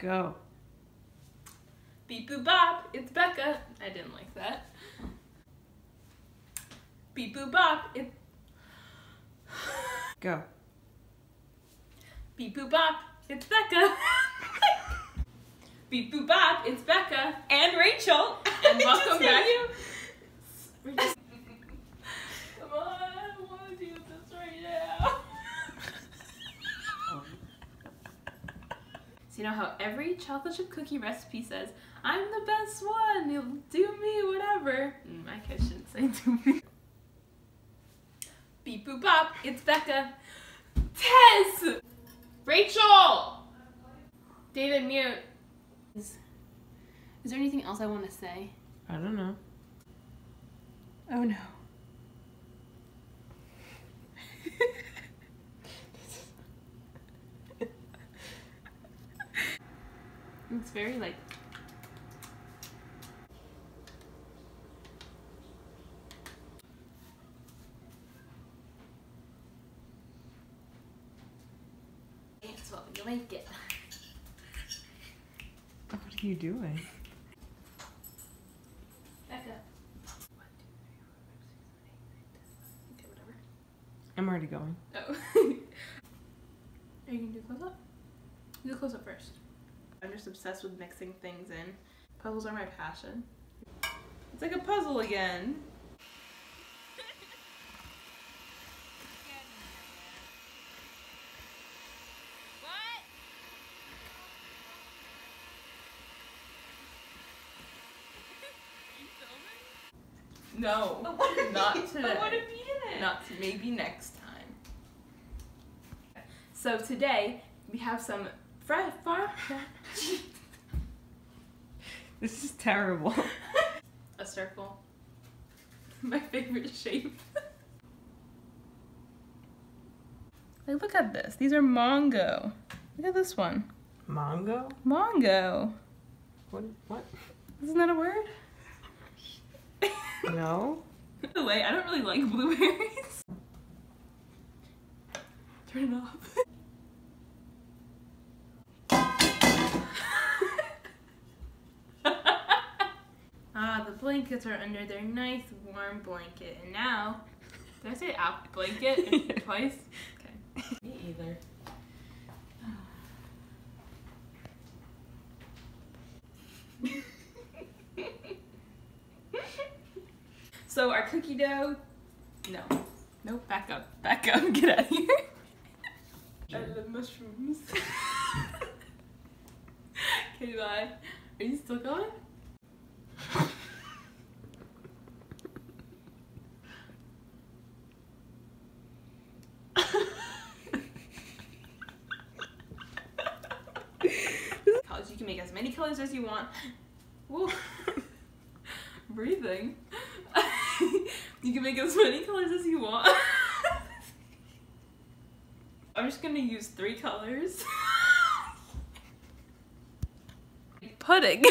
Go. Beep boop bop, it's Becca. I didn't like that. Beep boop bop, it's... Go. Beep boop bop, it's Becca. Beep boop bop, it's Becca and Rachel. And welcome back. Come on, I want to do this right now. So you know how every chocolate chip cookie recipe says, I'm the best one, you'll do me, whatever. I guess I shouldn't say do me. Beep boop bop, it's Becca. Tess! Rachel! David, mute. Is there anything else I want to say? I don't know. Oh no. It's very like... It's what we like it. What are you doing? Becca. 1, 2, 3, 4, 5, 6, 7, 8, 9, 10. Okay, whatever. I'm already going. Oh. Are you gonna do close up? Do close up first. I'm just obsessed with mixing things in. Puzzles are my passion. It's like a puzzle again. No, not today. I want to be in it. Not to, maybe next time. So today we have some This is terrible. A circle. My favorite shape. Like, look at this. These are Mongo. Look at this one. Mongo? Mongo. What? Isn't that a word? No. By the way, I don't really like blueberries. Turn it off. The blankets are under their nice warm blanket. And now, did I say out blanket twice? Okay. Me either. So our cookie dough, no. Nope, back up, get out of here. I love mushrooms. Okay, bye. Are you still going? Colors, you can make as many colors as you want. Whoa. Breathing. You can make as many colors as you want. I'm just gonna use 3 colors. Pudding.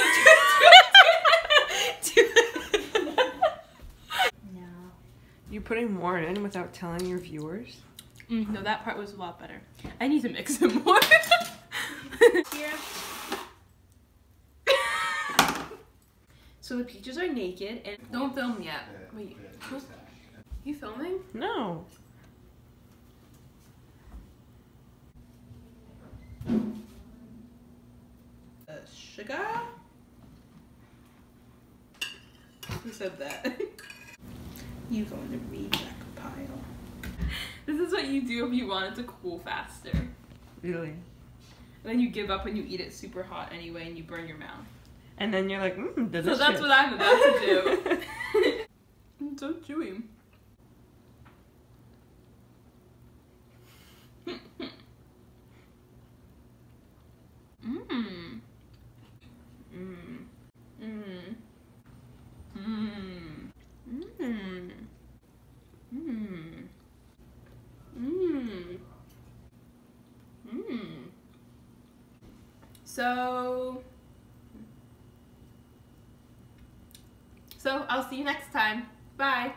No. You're putting more in without telling your viewers? No, that part was a lot better. I need to mix it more. Here. So the peaches are naked and don't film yet. Wait, you filming? No. Sugar? Who said that? You go in the reject pile. This is what you do if you want it to cool faster. Really? And then you give up when you eat it super hot anyway and you burn your mouth. And then you're like, delicious. So that's what I'm about to do. It's so chewy. Mmm. Mmm. Mmm. Mmm. Mmm. Mmm. Mmm. Mmm. So I'll see you next time. Bye.